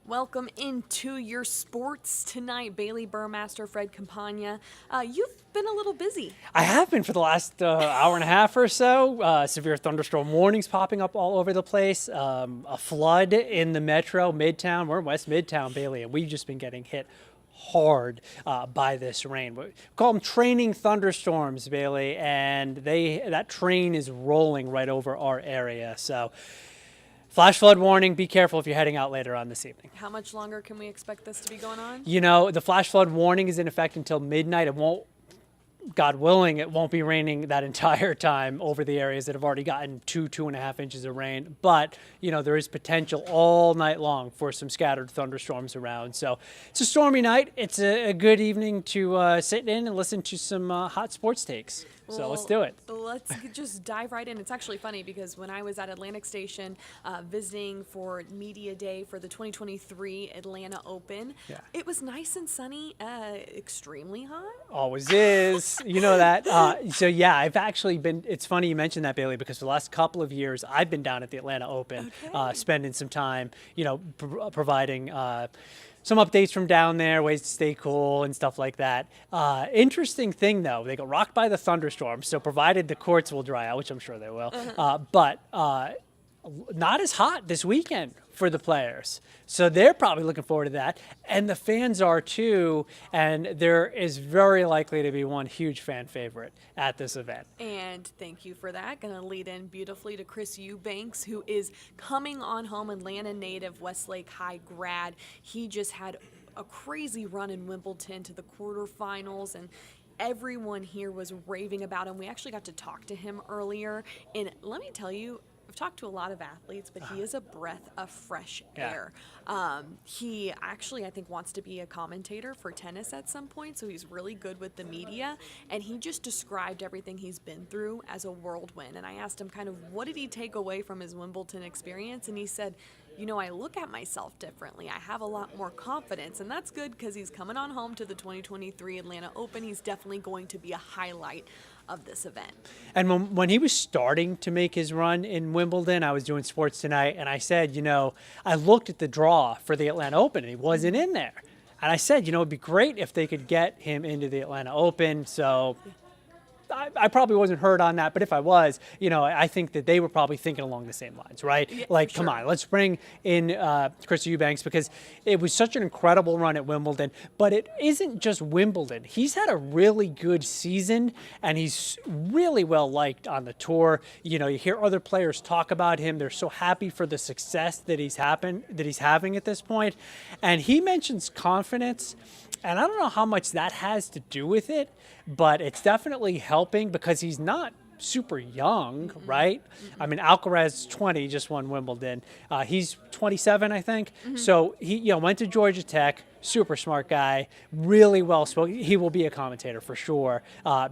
Welcome into your sports tonight, Bailey Burmaster, Fred Campagna. You've been a little busy. I have been for the last hour and a half or so. Severe thunderstorm warnings popping up all over the place. A flood in the metro, Midtown. We're in West Midtown, Bailey, and we've just been getting hit hard by this rain. We call them training thunderstorms, Bailey, and that train is rolling right over our area. So flash flood warning, be careful if you're heading out later on this evening. How much longer can we expect this to be going on? You know, the flash flood warning is in effect until midnight. It won't, God willing, it won't be raining that entire time over the areas that have already gotten 2.5 inches of rain. But, you know, there is potential all night long for some scattered thunderstorms around. So it's a stormy night. It's a good evening to sit in and listen to some hot sports takes. So let's do it. Let's just dive right in. It's actually funny because when I was at Atlantic Station visiting for Media Day for the 2023 Atlanta Open, it was nice and sunny, extremely hot. Always is. You know that. So, yeah, I've actually been – it's funny you mentioned that, Bailey, because for the last couple of years I've been down at the Atlanta Open, spending some time, you know, providing some updates from down there, ways to stay cool and stuff like that. Interesting thing, though, they got rocked by the thunderstorm, so provided the courts will dry out, which I'm sure they will, but not as hot this weekend for the players. So they're probably looking forward to that. And the fans are too. And there is very likely to be one huge fan favorite at this event. And thank you for that. Going to lead in beautifully to Chris Eubanks, who is coming on home, Atlanta native, Westlake High grad. He just had a crazy run in Wimbledon to the quarterfinals, and everyone here was raving about him. We actually got to talk to him earlier. And let me tell you, I've talked to a lot of athletes, but he is a breath of fresh air. He actually, I think, wants to be a commentator for tennis at some point, so he's really good with the media. And he just described everything he's been through as a whirlwind. And I asked him kind of what did he take away from his Wimbledon experience, and he said, you know, I look at myself differently. I have a lot more confidence, and that's good because he's coming on home to the 2023 Atlanta Open. He's definitely going to be a highlight of this event. And when he was starting to make his run in Wimbledon, I was doing Sports Tonight, and I said, you know, I looked at the draw for the Atlanta Open, and he wasn't in there. And I said, you know, it'd be great if they could get him into the Atlanta Open. So I probably wasn't heard on that, but if I was, you know, I think that they were probably thinking along the same lines, right? Yeah, like, come on, let's bring in Chris Eubanks, because it was such an incredible run at Wimbledon, but it isn't just Wimbledon. He's had a really good season, and he's really well liked on the tour. You know, you hear other players talk about him. They're so happy for the success that he's having at this point. And he mentions confidence, and I don't know how much that has to do with it, but it's definitely helping because he's not super young, right? I mean, Alcaraz 20 just won Wimbledon. He's 27, I think. So he, you know, went to Georgia Tech. Super smart guy, really well spoken. He will be a commentator for sure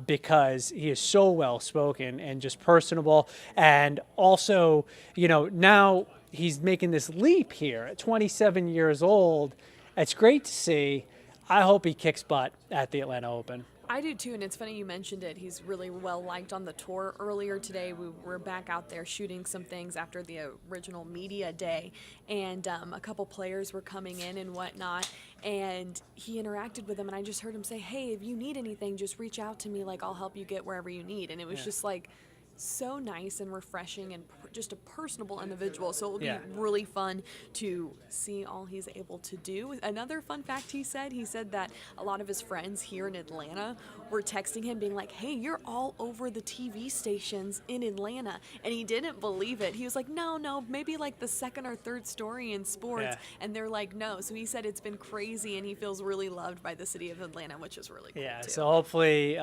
because he is so well spoken and just personable. And also, you know, now he's making this leap here at 27 years old. It's great to see. I hope he kicks butt at the Atlanta Open. I do too, and it's funny you mentioned it. He's really well liked on the tour. Earlier today, we were back out there shooting some things after the original media day, and a couple players were coming in and whatnot, and he interacted with them, and I just heard him say, hey, if you need anything, just reach out to me. Like, I'll help you get wherever you need. And it was just like so nice and refreshing and just a personable individual. So it will be really fun to see all he's able to do. Another fun fact he said that a lot of his friends here in Atlanta were texting him being like, hey, you're all over the TV stations in Atlanta. And he didn't believe it. He was like, no, maybe like the second or third story in sports. And they're like, no. So he said it's been crazy, and he feels really loved by the city of Atlanta, which is really cool too. So hopefully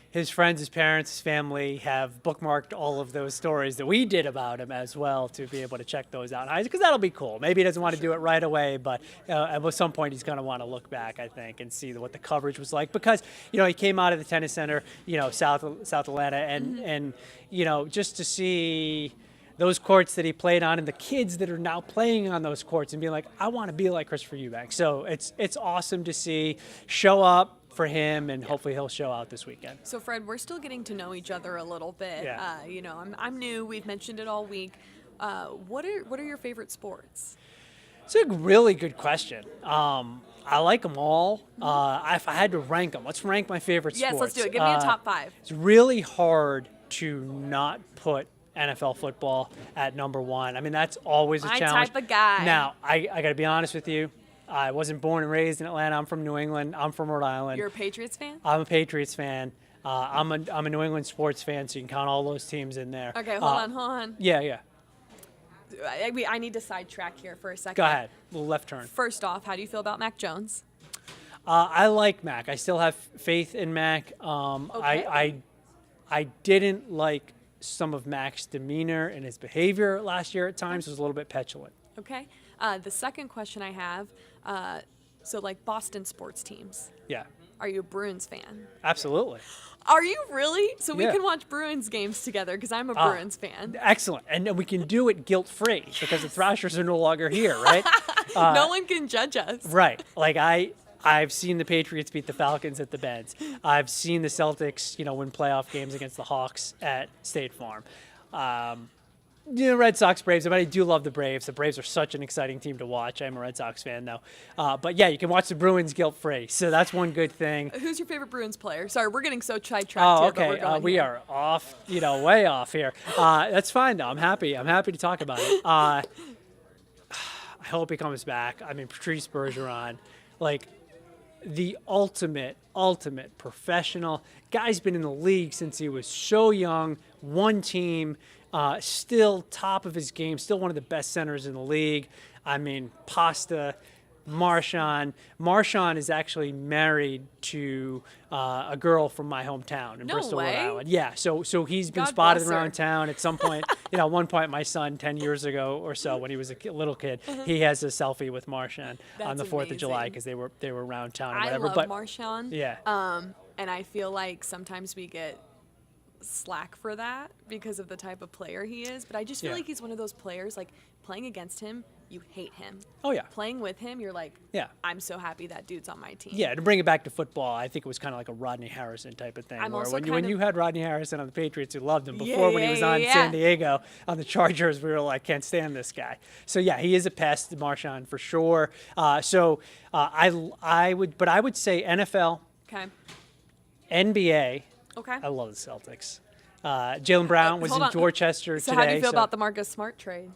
his friends, his parents, his family have bookmarked all of those stories that we did about him as well to be able to check those out. Because that'll be cool. Maybe he doesn't want to do it right away, but at some point he's going to want to look back, I think, and see what the coverage was like. Because, you know, he came out of the tennis center, you know, South Atlanta, and you know, just to see those courts that he played on and the kids that are now playing on those courts and being like, I want to be like Christopher Eubanks. So it's awesome to see show up for him, and hopefully he'll show out this weekend. So Fred, we're still getting to know each other a little bit. You know, I'm new. We've mentioned it all week. What are your favorite sports? It's a really good question. I like them all. If I had to rank them, let's rank my favorite Yes, sports. let's do it. Give me a top 5. It's really hard to not put NFL football at number 1. I mean, that's always a My challenge. type of guy. Now, I got to be honest with you. I wasn't born and raised in Atlanta. I'm from New England. I'm from Rhode Island. You're a Patriots fan? I'm a Patriots fan. I'm a New England sports fan, so you can count all those teams in there. Okay, hold on. Yeah. I need to sidetrack here for a second. Go ahead. Little left turn. First off, how do you feel about Mac Jones? I like Mac. I still have faith in Mac. Okay. I didn't like some of Mac's demeanor and his behavior last year at times. It was a little bit petulant. Okay. The second question I have, so like Boston sports teams. Yeah, Are you a Bruins fan? absolutely. Are you really? So we Yeah. can watch Bruins games together because I'm a Bruins fan. Excellent. And we can do it guilt-free because the Thrashers are no longer here, right? No one can judge us. Right. Like I've seen the Patriots beat the Falcons at the Benz. I've seen the Celtics, win playoff games against the Hawks at State Farm. Red Sox, Braves. I do love the Braves. The Braves are such an exciting team to watch. I'm a Red Sox fan, though. But yeah, you can watch the Bruins guilt-free. So that's one good thing. Who's your favorite Bruins player? Sorry, we're getting so sidetracked Oh, here, but we're okay. going We here. are off, way off here. That's fine, though. I'm happy. I'm happy to talk about it. I hope he comes back. I mean, Patrice Bergeron, the ultimate professional. Guy's been in the league since he was so young. One team, still top of his game, still one of the best centers in the league. I mean, Pasta, Marchand. Marchand is actually married to a girl from my hometown in No Bristol, way. Rhode Island. Yeah, so he's been God spotted bless her. around town at some point. At one point, my son, 10 years ago or so, when he was a little kid, he has a selfie with Marchand on the That's 4th of July amazing. because they were around town or I whatever. love But Marchand. yeah. And I feel like sometimes we get slack for that because of the type of player he is. But I just feel Yeah. like he's one of those players, like playing against him, you hate him. Oh yeah. Playing with him, you're like, Yeah. I'm so happy that dude's on my team. Yeah, to bring it back to football, I think it was kind of like a Rodney Harrison type of thing. I'm where also when kind you of- had Rodney Harrison on the Patriots, you loved him. Yeah, Before, when he yeah, was on yeah, San yeah. Diego on the Chargers, we were like, can't stand this guy. So yeah, he is a pest, Marchand, for sure. I would say NFL, Okay. NBA. Okay. I love the Celtics. Jalen Brown was hold in on. Dorchester So today. how do you feel about the Marcus Smart trade?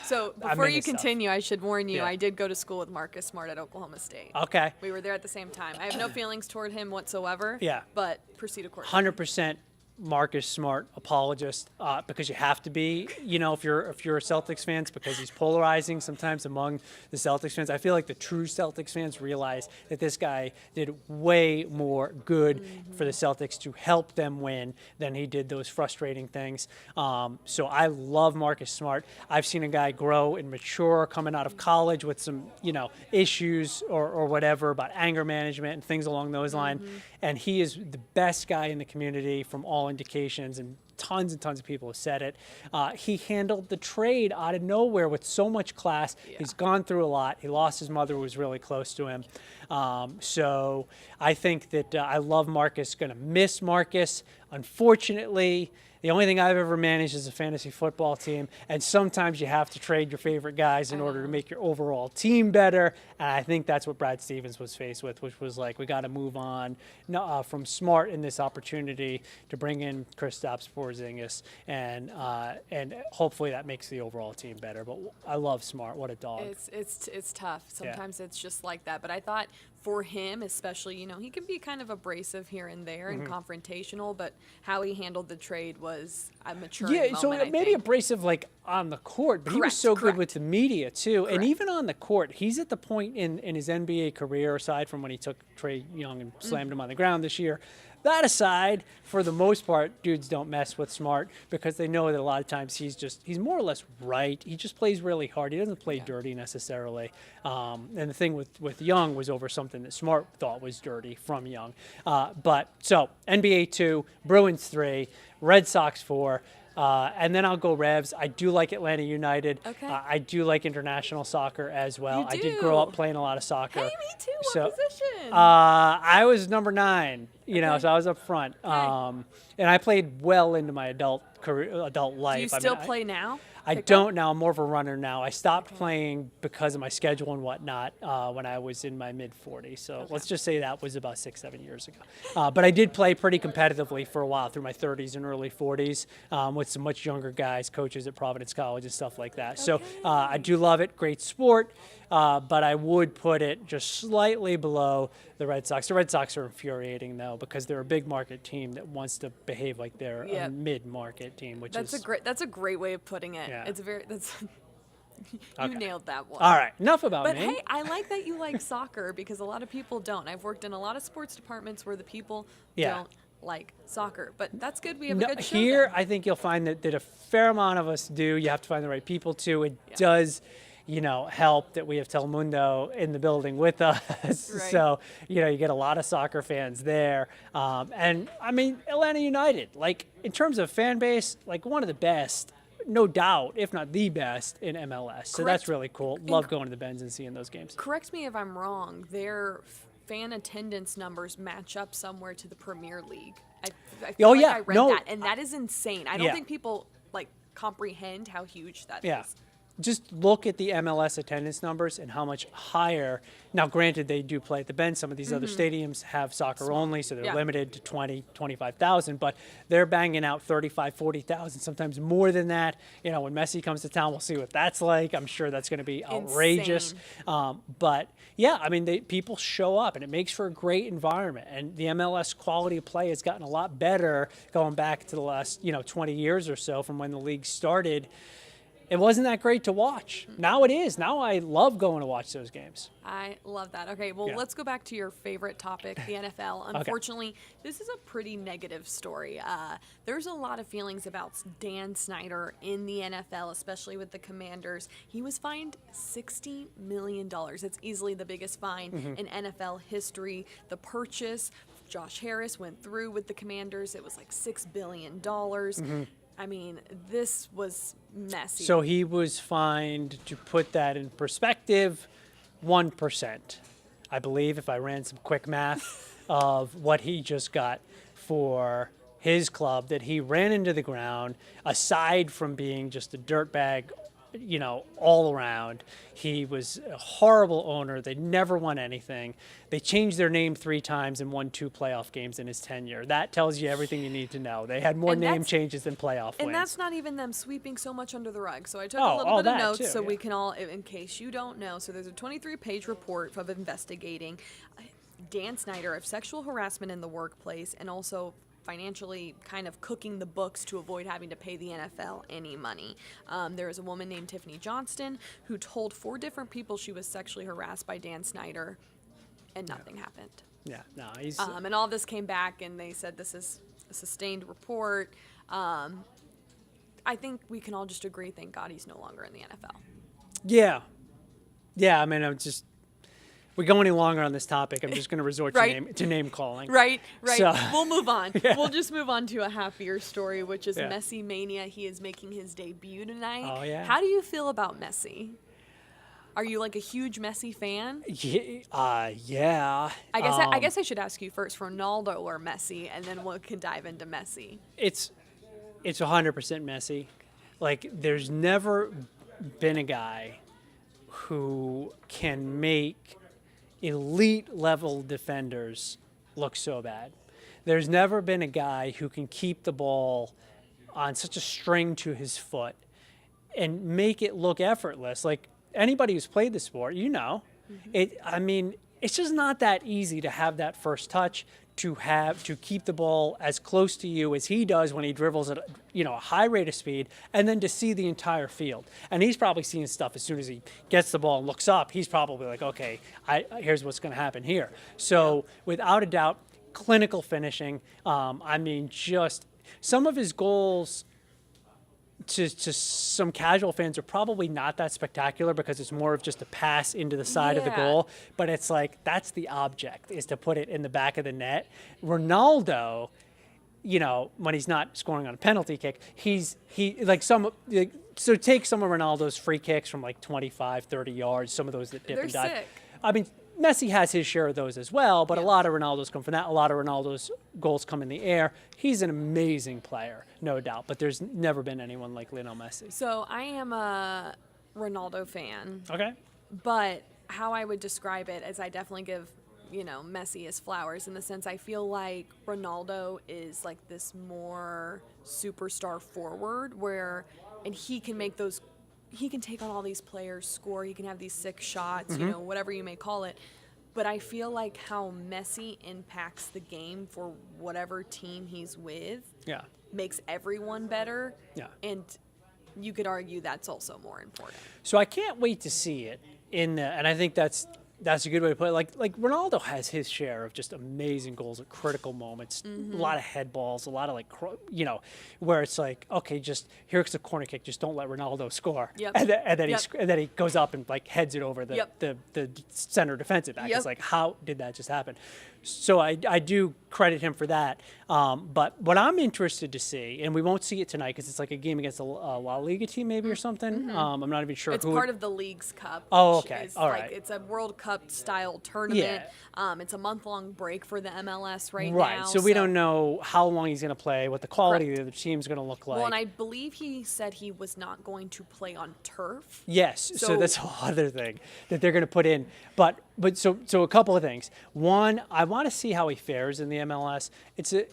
So before you mixed up. continue, I should warn you, Yeah. I did go to school with Marcus Smart at Oklahoma State. Okay. We were there at the same time. I have no feelings toward him whatsoever. Yeah. But proceed accordingly. 100% Marcus Smart apologist because you have to be, if you're a Celtics fans, because he's polarizing sometimes among the Celtics fans. I feel like the true Celtics fans realize that this guy did way more good for the Celtics to help them win than he did those frustrating things. So I love Marcus Smart. I've seen a guy grow and mature coming out of college with some, issues or whatever about anger management and things along those lines. And he is the best guy in the community from all indications, and tons of people have said it. He handled the trade out of nowhere with so much class. Yeah. He's gone through a lot. He lost his mother, who was really close to him. So I think that I love Marcus. Going to miss Marcus. Unfortunately, the only thing I've ever managed is a fantasy football team, and sometimes you have to trade your favorite guys in order to make your overall team better. And I think that's what Brad Stevens was faced with, which was like, we got to move on from Smart in this opportunity to bring in Kristaps Porzingis, and hopefully that makes the overall team better. But I love Smart. What a dog. It's tough. Sometimes it's just like that. But I thought for him, especially, he can be kind of abrasive here and there and confrontational, but how he handled the trade was a mature Yeah, moment, so I maybe think. abrasive on the court, but he was Correct, so good correct. with the media too. And Correct. even on the court, he's at the point in his NBA career, aside from when he took Trae Young and slammed him on the ground this year. That aside, for the most part, dudes don't mess with Smart because they know that a lot of times he's more or less right. He just plays really hard. He doesn't play dirty necessarily. And the thing with Young was over something that Smart thought was dirty from Young. So NBA 2, Bruins 3, Red Sox 4. And then I'll go Revs. I do like Atlanta United. Okay. I do like international soccer as well. You I did grow do? up playing a lot of soccer. Hey, me too. So, What position? I was number 9, Okay. so I was up front. And I played well into my adult life. Do you still play now? I pick don't up? now. I'm more of a runner now. I stopped playing because of my schedule and whatnot when I was in my mid-40s. So let's just say that was about 6-7 years ago. But I did play pretty competitively for a while through my 30s and early 40s with some much younger guys, coaches at Providence College and stuff like that. So I do love it. Great sport. But I would put it just slightly below the Red Sox. The Red Sox are infuriating, though, because they're a big market team that wants to behave like they're Yeah. a mid-market team, which That's is a great way of putting it. Yeah. It's very that's you Okay. nailed that one. all right. Enough about But me. hey, I like that you like soccer because a lot of people don't. I've worked in a lot of sports departments where the people Yeah. don't like soccer. But that's good. We have No, a good show here, then. I think you'll find that a fair amount of us do. You have to find the right people to. It does, help that we have Telemundo in the building with us. Right. So, you get a lot of soccer fans there. And I mean, Atlanta United, like in terms of fan base, like one of the best, no doubt, if not the best in MLS. So Correct. that's really cool. Love going to the Benz and seeing those games. Correct me if I'm wrong. Their fan attendance numbers match up somewhere to the Premier League. I feel Oh, like yeah. I read No. that, and that is insane. I don't Yeah. think people comprehend how huge that is. Yeah. Just look at the MLS attendance numbers and how much higher. Now, granted, they do play at the Benz. Some of these other stadiums have soccer only, so they're Yeah. limited to 20, 25,000, but they're banging out 35, 40,000, sometimes more than that. When Messi comes to town, we'll see what that's like. I'm sure that's going to be outrageous. But yeah, I mean, people show up and it makes for a great environment. And the MLS quality of play has gotten a lot better going back to the last, 20 years or so from when the league started. It wasn't that great to watch. Now it is. Now I love going to watch those games. I love that. Okay, well, Yeah. let's go back to your favorite topic, the NFL. Unfortunately, this is a pretty negative story. There's a lot of feelings about Dan Snyder in the NFL, especially with the Commanders. He was fined $60 million. That's easily the biggest fine in NFL history. The purchase, Josh Harris went through with the Commanders. It was like $6 billion. I mean, this was messy. So he was fined, to put that in perspective, 1%, I believe, if I ran some quick math, of what he just got for his club that he ran into the ground, aside from being just a dirtbag, all around. He was a horrible owner. They never won anything. They changed their name 3 times and won 2 playoff games in his tenure. That tells you everything you need to know. They had more And name that's- changes than playoff And wins. that's not even them sweeping so much under the rug. So I took Oh, a little all bit of that notes too, so we yeah. can all, in case you don't know. So there's a 23-page report of investigating Dan Snyder of sexual harassment in the workplace and also financially kind of cooking the books to avoid having to pay the NFL any money. There was a woman named Tiffany Johnston who told 4 different people she was sexually harassed by Dan Snyder, and nothing happened. Yeah, no, he's And all this came back, and they said this is a sustained report. I think we can all just agree, thank God he's no longer in the NFL. yeah. I mean, we go any longer on this topic, I'm just going to resort Right. to name calling. Right. So- We'll move on. We'll just move on to a happier story, which is Yeah. Messi Mania. He is making his debut tonight. Oh, yeah. How do you feel about Messi? Are you like a huge Messi fan? Yeah. I guess I should ask you first, Ronaldo or Messi, and then we can dive into Messi. It's 100% Messi. Like, there's never been a guy who can make elite level defenders look so bad. There's never been a guy who can keep the ball on such a string to his foot and make it look effortless. Like, anybody who's played the sport, it's just not that easy to have that first touch, to keep the ball as close to you as he does when he dribbles at a high rate of speed, and then to see the entire field. And he's probably seeing stuff as soon as he gets the ball and looks up. He's probably like, okay, here's what's going to happen here. So without a doubt, clinical finishing. Just some of his goals to some casual fans are probably not that spectacular because it's more of just a pass into the side of the Yeah. goal. But it's like, that's the object, is to put it in the back of the net. Ronaldo, when he's not scoring on a penalty kick, so take some of Ronaldo's free kicks from like 25, 30 yards, some of those that dip They're and dive. sick. I mean, Messi has his share of those as well, but a Yeah. lot of Ronaldo's come from that. A lot of Ronaldo's goals come in the air. He's an amazing player, no doubt, but there's never been anyone like Lionel Messi. So I am a Ronaldo fan, Okay. but how I would describe it is I definitely give, Messi his flowers in the sense I feel like Ronaldo is like this more superstar forward and he can make those, he can take on all these players, score, he can have these sick shots, whatever you may call it. But I feel like how Messi impacts the game for whatever team he's with Yeah. makes everyone better. Yeah. And you could argue that's also more important. So I can't wait to see it and I think that's a good way to put it. Like Ronaldo has his share of just amazing goals at critical moments, a lot of head balls, a lot of where it's like, okay, just here's a corner kick, just don't let Ronaldo score, Yep. and then Yep. and then he goes up and like heads it over Yep. the center defensive back. Yep. It's like, how did that just happen? So I do credit him for that. But what I'm interested to see, and we won't see it tonight because it's like a game against a La Liga team maybe or something. I'm not even sure It's who. part of the League's Cup. Oh, which okay. is All like, right. It's a World Cup style tournament. Yeah. It's a month-long break for the MLS now. Right, so we don't know how long he's going to play, what the quality Correct. of the team's going to look like. Well, and I believe he said he was not going to play on turf. Yes, so So- that's a whole other thing that they're going to put in. But so a couple of things. One, I want to see how he fares in the MLS. It's a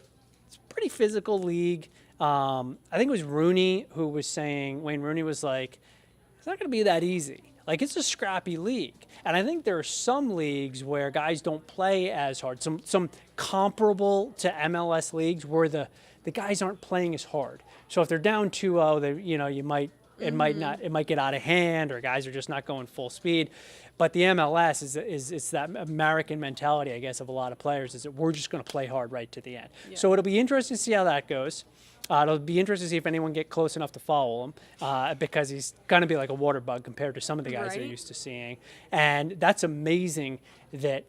pretty physical league. I think it was Wayne Rooney was like, it's not going to be that easy. Like, it's a scrappy league. And I think there are some leagues where guys don't play as hard. Some comparable to MLS leagues where the guys aren't playing as hard. So if they're down 2-0, it might get out of hand, or guys are just not going full speed. But the MLS is that American mentality, I guess, of a lot of players, is that we're just going to play hard right to the end. Yeah. So it'll be interesting to see how that goes. It'll be interesting to see if anyone get close enough to follow him, because he's going to be like a water bug compared to some of the guys they're Right. used to seeing. And that's amazing that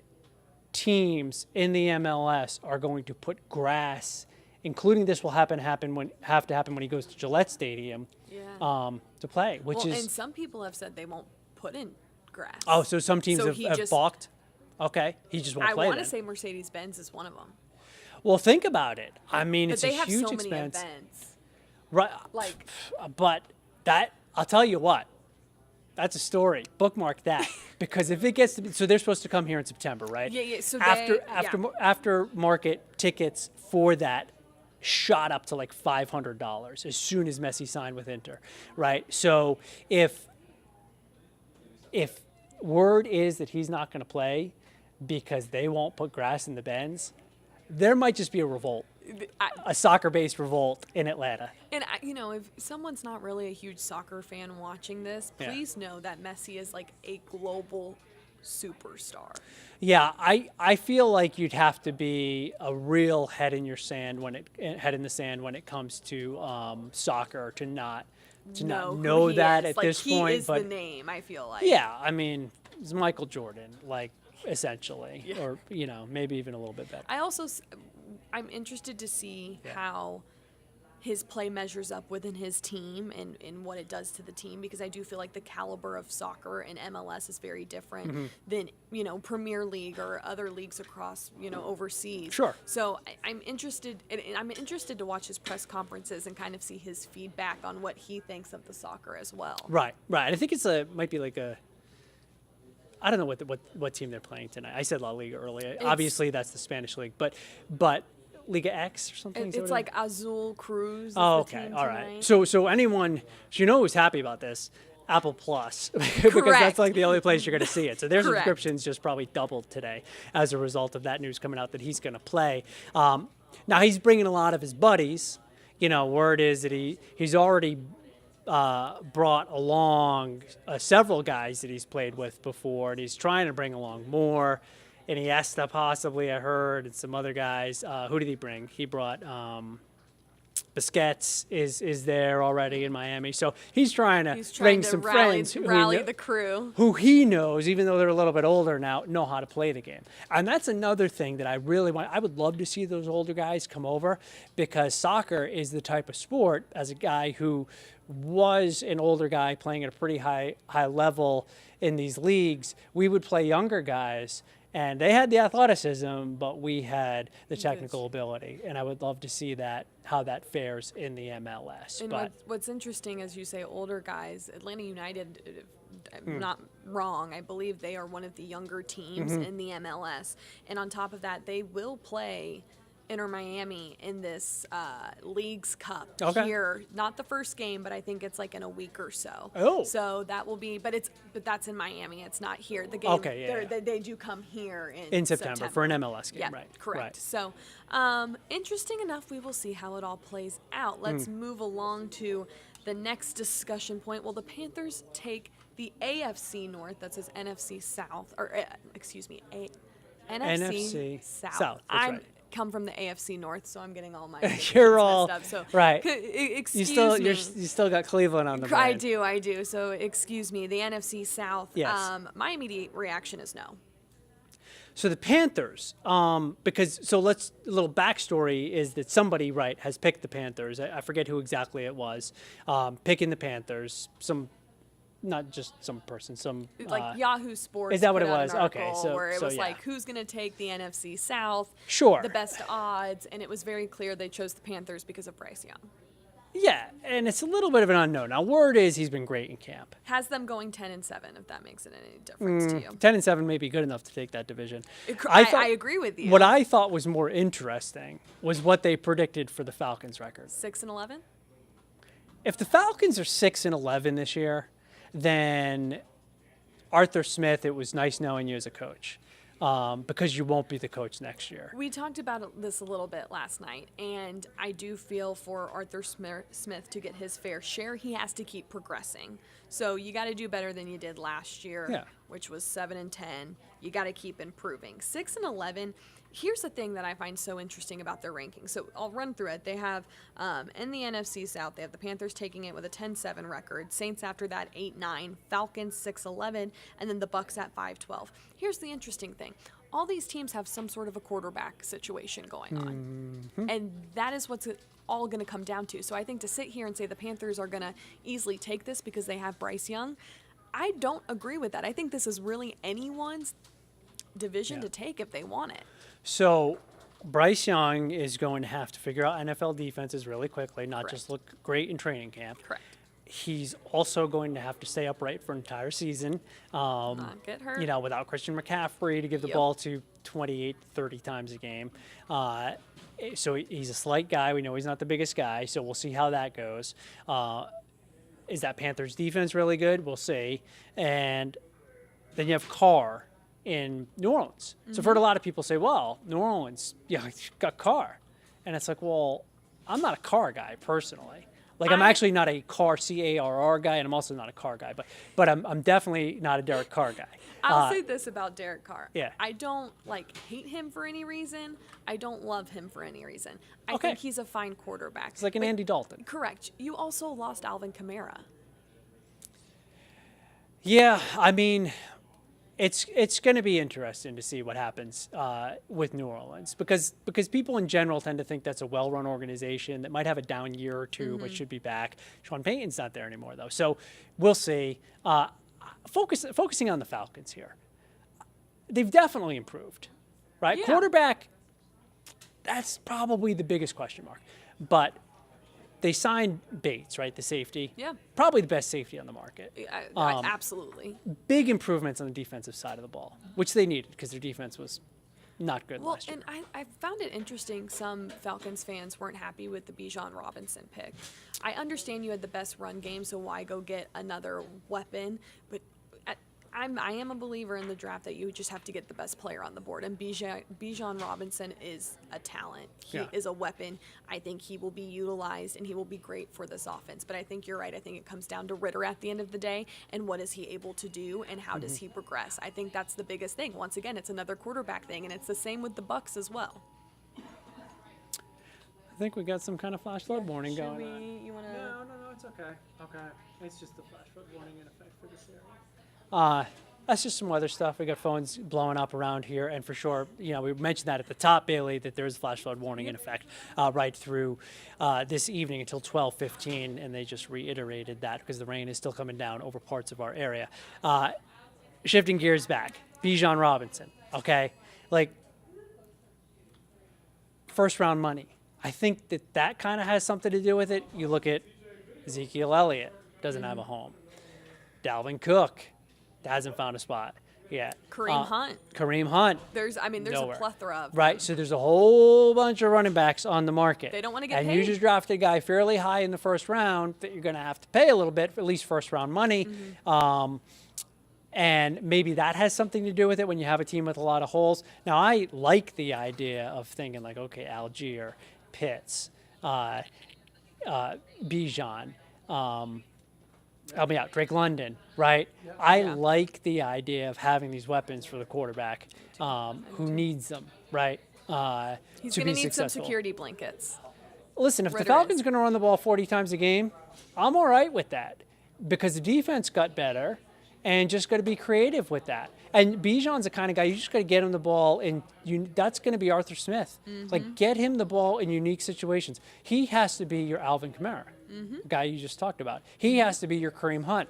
teams in the MLS are going to put grass, including this will have to happen when he goes to Gillette Stadium, Yeah. to play, which Well, is and some people have said they won't put in grass. oh, so some teams So have, he have just- balked. Okay, he just won't I play want to then. say Mercedes-Benz is one of them. Well, think about it. I mean, But it's they a have huge so many expense, events. right? Like, But that, I'll tell you what, that's a story. Bookmark that, because if it gets to be, so they're supposed to come here in September, right? Yeah. So After market tickets for that shot up to like $500 as soon as Messi signed with Inter, right? So if word is that he's not going to play because they won't put grass in the Benz, there might just be a revolt, a soccer-based revolt in Atlanta. And if someone's not really a huge soccer fan watching this, Yeah. please know that Messi is like a global superstar. Yeah, I feel like you'd have to be a real head in the sand when it comes to soccer to not know who he that is. at Like, this he point. is But the name, I feel like. yeah, I mean, it's Michael Jordan, like essentially, Yeah. or maybe even a little bit better. I'm interested to see Yeah. how his play measures up within his team and what it does to the team, because I do feel like the caliber of soccer in MLS is very different Mm-hmm. than Premier League or other leagues across overseas. Sure. So I'm interested to watch his press conferences and kind of see his feedback on what he thinks of the soccer as well. Right. I think might be like I don't know what team they're playing tonight. I said La Liga earlier. Obviously, that's the Spanish league, but Liga X or something. Is that It's what like Azul Cruz. Is Oh, the okay. team All right. tonight. So anyone, who's happy about this? Apple Plus, because that's Correct. like the only place you're going to see it. So their Correct. subscriptions just probably doubled today as a result of that news coming out that he's going to play. Now he's bringing a lot of his buddies. Word is that he's already brought along several guys that he's played with before, and he's trying to bring along more. Iniesta possibly, I heard, and some other guys. Who did he bring? He brought Busquets is there already in Miami, so he's trying to He's bring trying to some rally friends the crew. who he knows, even though they're a little bit older now, know how to play the game. And that's another thing that I really want. I would love to see those older guys come over, because soccer is the type of sport, as a guy who was an older guy playing at a pretty high level in these leagues, we would play younger guys. And they had the athleticism, but we had the technical ability. And I would love to see how that fares in the MLS. And what's interesting, as you say, older guys, Atlanta United, I'm not wrong, I believe they are one of the younger teams in the MLS. And on top of that, they will play Inter Miami in this Leagues Cup here. Not the first game, but I think it's like in a week or so. Oh. So that will be, but that's in Miami. It's not here. The game, they do come here in September for an MLS game, yeah, right? Correct. Right. So interesting enough. We will see how it all plays out. Let's move along to the next discussion point. Well, the Panthers take the AFC North. That says NFC South, or excuse me, NFC South. That's right. Come from the AFC North, so I'm getting all my You're all messed up. So right. Excuse me. You still got Cleveland on the brain. I do. So excuse me. The NFC South. Yes. My immediate reaction is no. So the Panthers, because a little backstory is that somebody has picked the Panthers. I forget who exactly it was, picking the Panthers. Not just some person, Yahoo Sports. Is that what it put out was? an Okay, article so where it was yeah. like, who's going to take the NFC South? Sure. The best odds, and it was very clear they chose the Panthers because of Bryce Young. Yeah, and it's a little bit of an unknown. Now, word is he's been great in camp. Has them going 10-7, if that makes it any difference to you. 10-7 may be good enough to take that division. I agree with you. What I thought was more interesting was what they predicted for the Falcons' record. 6-11. If the Falcons are 6-11 this year, then Arthur Smith, it was nice knowing you as a coach, because you won't be the coach next year. We talked about this a little bit last night, and I do feel for Arthur Smith to get his fair share, he has to keep progressing. So you got to do better than you did last year, which was 7-10. You got to keep improving. 6-11. Here's the thing that I find so interesting about their rankings. So I'll run through it. They have, in the NFC South, they have the Panthers taking it with a 10-7 record. Saints after that, 8-9. Falcons, 6-11. And then the Bucks at 5-12. Here's the interesting thing. All these teams have some sort of a quarterback situation going on. And that is what's all going to come down to. So I think to sit here and say the Panthers are going to easily take this because they have Bryce Young, I don't agree with that. I think this is really anyone's division to take if they want it. So Bryce Young is going to have to figure out NFL defenses really quickly, not just look great in training camp. Correct. He's also going to have to stay upright for an entire season. Not get hurt. Without Christian McCaffrey to give the ball to 28, 30 times a game. So he's a slight guy. We know he's not the biggest guy, so we'll see how that goes. Is that Panthers defense really good? We'll see. And then you have Carr in New Orleans. So I've heard a lot of people say, well, New Orleans, got Carr. And it's like, well, I'm not a Carr guy personally. I'm actually not a Carr, C-A-R-R guy, and I'm also not a Carr guy. But I'm definitely not a Derek Carr guy. I'll say this about Derek Carr. Yeah. I don't, hate him for any reason. I don't love him for any reason. I think he's a fine quarterback. It's like an Andy Dalton. Correct. You also lost Alvin Kamara. Yeah, I mean, it's going to be interesting to see what happens with New Orleans because people in general tend to think that's a well-run organization that might have a down year or two but should be back. Sean Payton's not there anymore though, so we'll see. Focusing on the Falcons here, they've definitely improved, right? Yeah. Quarterback, that's probably the biggest question mark, but they signed Bates, right, the safety. Yeah. Probably the best safety on the market. Absolutely. Big improvements on the defensive side of the ball, which they needed because their defense was not good last year. And I found it interesting some Falcons fans weren't happy with the Bijan Robinson pick. I understand you had the best run game, so why go get another weapon? But I am a believer in the draft that you just have to get the best player on the board, and Bijan Robinson is a talent. He is a weapon. I think he will be utilized, and he will be great for this offense. But I think you're right. I think it comes down to Ritter at the end of the day, and what is he able to do, and how does he progress. I think that's the biggest thing. Once again, it's another quarterback thing, and it's the same with the Bucks as well. I think we got some kind of flash flood warning Should going we? on. You want to? No, it's okay. Okay. It's just the flash flood warning in effect for this area. That's just some weather stuff. We got phones blowing up around here, and for sure, we mentioned that at the top, Bailey, that there's a flash flood warning in effect right through this evening until 12:15, and they just reiterated that because the rain is still coming down over parts of our area. Shifting gears back, Bijan Robinson, okay? Like, first round money. I think that kind of has something to do with it. You look at Ezekiel Elliott, doesn't have a home. Dalvin Cook hasn't found a spot yet. Kareem Hunt. There's nowhere. a plethora of Right, them. so there's a whole bunch of running backs on the market. They don't want to get and paid. you just drafted a guy fairly high in the first round that you're going to have to pay a little bit, for at least first round money. And maybe that has something to do with it when you have a team with a lot of holes. Now, I like the idea of thinking like, okay, Algier, Pitts, Bijan, help me out, Drake London, right? I like the idea of having these weapons for the quarterback who needs them, right? He's to going to be need successful. some security blankets. Listen, if the Ritter Falcons is. are going to run the ball 40 times a game, I'm all right with that because the defense got better and just got to be creative with that. And Bijan's the kind of guy, you just got to get him the ball, and that's going to be Arthur Smith. Like, get him the ball in unique situations. He has to be your Alvin Kamara, guy you just talked about. He has to be your Kareem Hunt,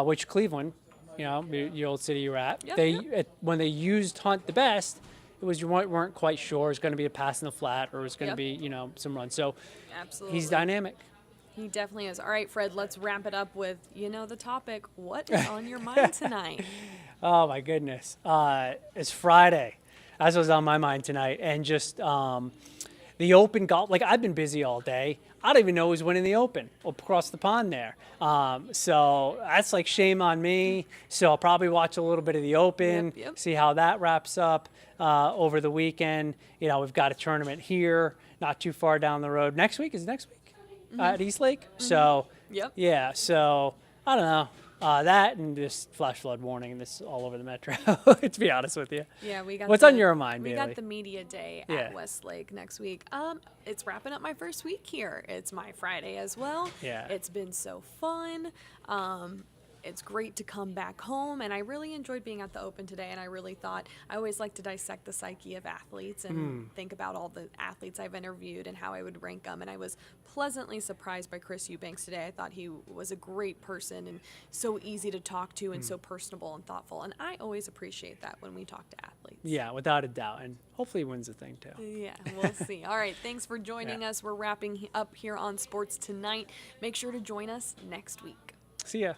which Cleveland, the old city you're at, when they used Hunt the best, it was you weren't quite sure it was going to be a pass in the flat or it was going to be, some run. So Absolutely. he's dynamic. He definitely is. All right, Fred, let's wrap it up with, the topic. What is on your mind tonight? Oh, my goodness. It's Friday. That's what's on my mind tonight. And just the Open golf. Like, I've been busy all day. I don't even know who's winning the Open across the pond there. So that's like shame on me. So I'll probably watch a little bit of the Open, see how that wraps up over the weekend. We've got a tournament here, not too far down the road. Next week? Is it next week? At East Lake. So, so I don't know. That and this flash flood warning and this all over the metro, to be honest with you. Yeah, we got What's on your mind, We Bailey? got the media day at Westlake next week. It's wrapping up my first week here. It's my Friday as well. Yeah. It's been so fun. It's great to come back home, and I really enjoyed being at the Open today, and I really thought I always like to dissect the psyche of athletes and think about all the athletes I've interviewed and how I would rank them, and I was pleasantly surprised by Chris Eubanks today. I thought he was a great person and so easy to talk to and so personable and thoughtful, and I always appreciate that when we talk to athletes. Yeah, without a doubt, and hopefully he wins the thing too. Yeah, we'll see. All right, thanks for joining us. We're wrapping up here on Sports Tonight. Make sure to join us next week. See ya.